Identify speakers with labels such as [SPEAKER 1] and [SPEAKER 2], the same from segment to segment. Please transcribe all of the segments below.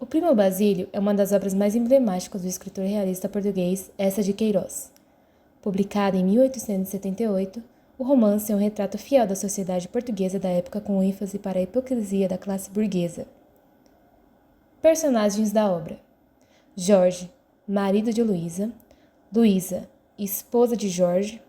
[SPEAKER 1] O Primo Basílio é uma das obras mais emblemáticas do escritor realista português Eça de Queiroz. Publicado em 1878, o romance é um retrato fiel da sociedade portuguesa da época com ênfase para a hipocrisia da classe burguesa. Personagens da obra: Jorge, marido de Luísa; Luísa, esposa de Jorge;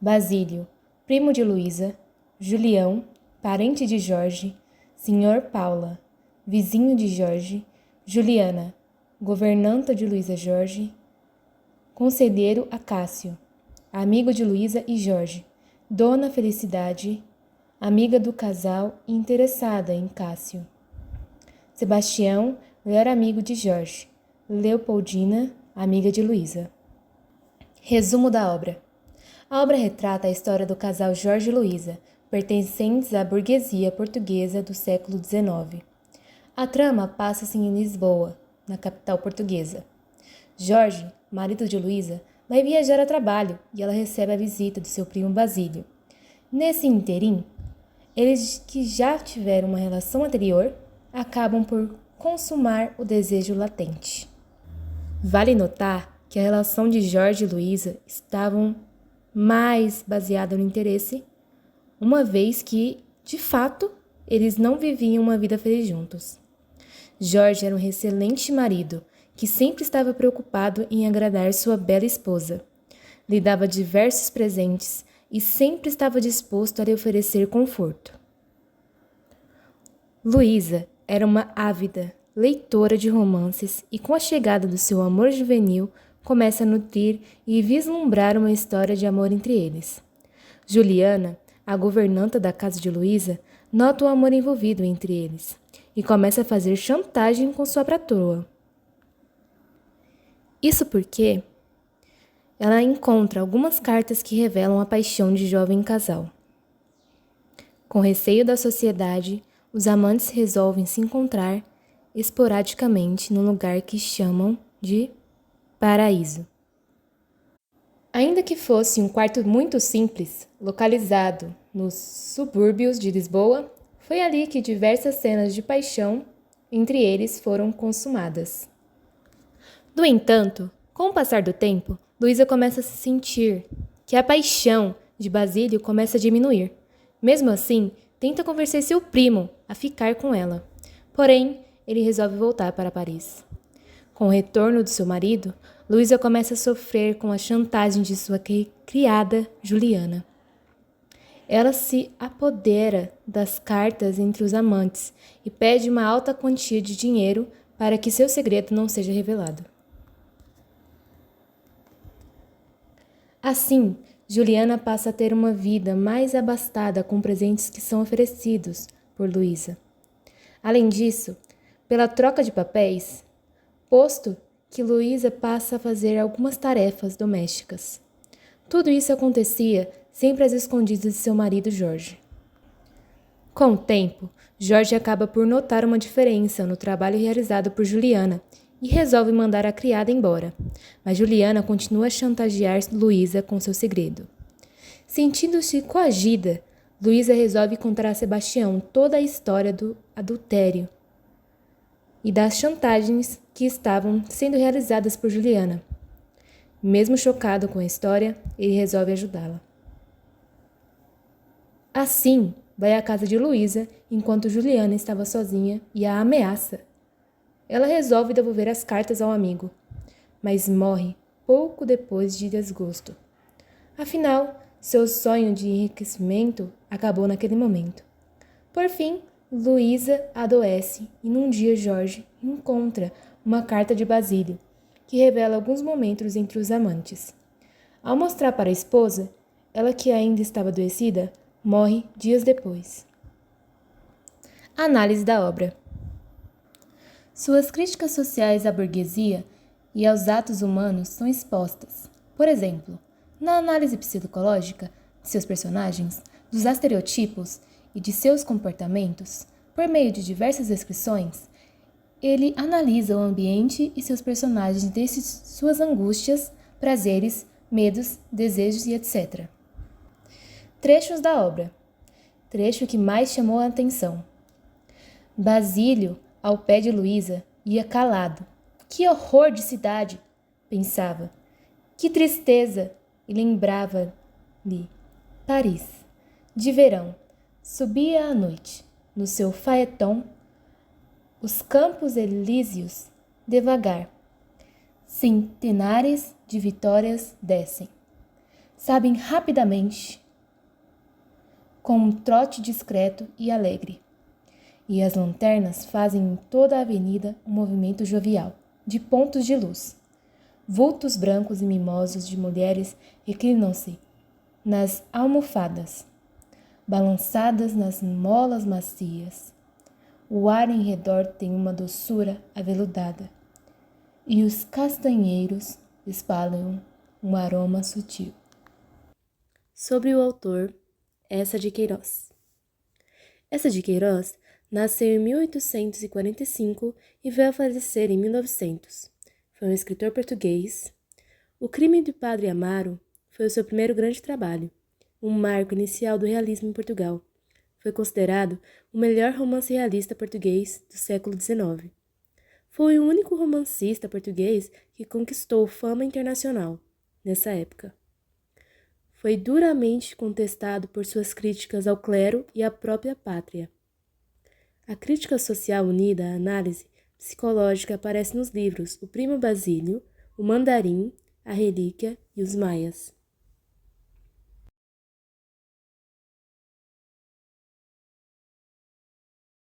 [SPEAKER 1] Basílio, primo de Luísa; Julião, parente de Jorge; Senhor Paula, vizinho de Jorge; Juliana, governanta de Luísa Jorge; Conselheiro Acácio, amigo de Luísa e Jorge; Dona Felicidade, amiga do casal e interessada em Cássio; Sebastião, melhor amigo de Jorge; Leopoldina, amiga de Luísa. Resumo da obra. A obra retrata a história do casal Jorge e Luísa, pertencentes à burguesia portuguesa do século XIX. A trama passa-se em Lisboa, na capital portuguesa. Jorge, marido de Luísa, vai viajar a trabalho e ela recebe a visita do seu primo Basílio. Nesse interim, eles que já tiveram uma relação anterior acabam por consumar o desejo latente. Vale notar que a relação de Jorge e Luísa estavam mais baseada no interesse, uma vez que, de fato, eles não viviam uma vida feliz juntos. Jorge era um excelente marido, que sempre estava preocupado em agradar sua bela esposa. Lhe dava diversos presentes e sempre estava disposto a lhe oferecer conforto. Luísa era uma ávida leitora de romances e, com a chegada do seu amor juvenil, começa a nutrir e vislumbrar uma história de amor entre eles. Juliana, a governanta da casa de Luísa, nota o amor envolvido entre eles e começa a fazer chantagem com sua patroa. Isso porque ela encontra algumas cartas que revelam a paixão de jovem casal. Com receio da sociedade, os amantes resolvem se encontrar esporadicamente num lugar que chamam de paraíso. Ainda que fosse um quarto muito simples, localizado nos subúrbios de Lisboa, foi ali que diversas cenas de paixão entre eles foram consumadas. No entanto, com o passar do tempo, Luísa começa a se sentir que a paixão de Basílio começa a diminuir. Mesmo assim, tenta convencer seu primo a ficar com ela. Porém, ele resolve voltar para Paris. Com o retorno do seu marido, Luísa começa a sofrer com a chantagem de sua criada Juliana. Ela se apodera das cartas entre os amantes e pede uma alta quantia de dinheiro para que seu segredo não seja revelado. Assim, Juliana passa a ter uma vida mais abastada com presentes que são oferecidos por Luísa. Além disso, pela troca de papéis, posto que Luísa passa a fazer algumas tarefas domésticas. Tudo isso acontecia sempre às escondidas de seu marido Jorge. Com o tempo, Jorge acaba por notar uma diferença no trabalho realizado por Juliana e resolve mandar a criada embora, mas Juliana continua a chantagear Luísa com seu segredo. Sentindo-se coagida, Luísa resolve contar a Sebastião toda a história do adultério e das chantagens que estavam sendo realizadas por Juliana. Mesmo chocado com a história, ele resolve ajudá-la. Assim, vai à casa de Luísa enquanto Juliana estava sozinha e a ameaça. Ela resolve devolver as cartas ao amigo, mas morre pouco depois de desgosto. Afinal, seu sonho de enriquecimento acabou naquele momento. Por fim, Luísa adoece e num dia Jorge encontra uma carta de Basílio, que revela alguns momentos entre os amantes. Ao mostrar para a esposa, ela que ainda estava adoecida, morre dias depois. Análise da obra. Suas críticas sociais à burguesia e aos atos humanos são expostas. Por exemplo, na análise psicológica de seus personagens, dos estereotipos e de seus comportamentos, por meio de diversas descrições, ele analisa o ambiente e seus personagens desde suas angústias, prazeres, medos, desejos e etc. Trechos da obra. Trecho que mais chamou a atenção. Basílio Ao pé de Luísa, ia calado. Que horror de cidade! Pensava. Que tristeza! E lembrava-lhe Paris, de verão. Subia à noite, no seu phaeton, os campos elíseos, devagar. Centenares de vitórias descem. Sabem rapidamente, com um trote discreto e alegre. E as lanternas fazem em toda a avenida um movimento jovial, de pontos de luz. Vultos brancos e mimosos de mulheres reclinam-se nas almofadas, balançadas nas molas macias. O ar em redor tem uma doçura aveludada, e os castanheiros espalham um aroma sutil. Sobre o autor, Eça de Queiroz. Eça de Queiroz nasceu em 1845 e veio a falecer em 1900. Foi um escritor português. O Crime do Padre Amaro foi o seu primeiro grande trabalho, um marco inicial do realismo em Portugal. Foi considerado o melhor romance realista português do século XIX. Foi o único romancista português que conquistou fama internacional nessa época. Foi duramente contestado por suas críticas ao clero e à própria pátria. A crítica social unida à análise psicológica aparece nos livros O Primo Basílio, O Mandarim, A Relíquia e Os Maias.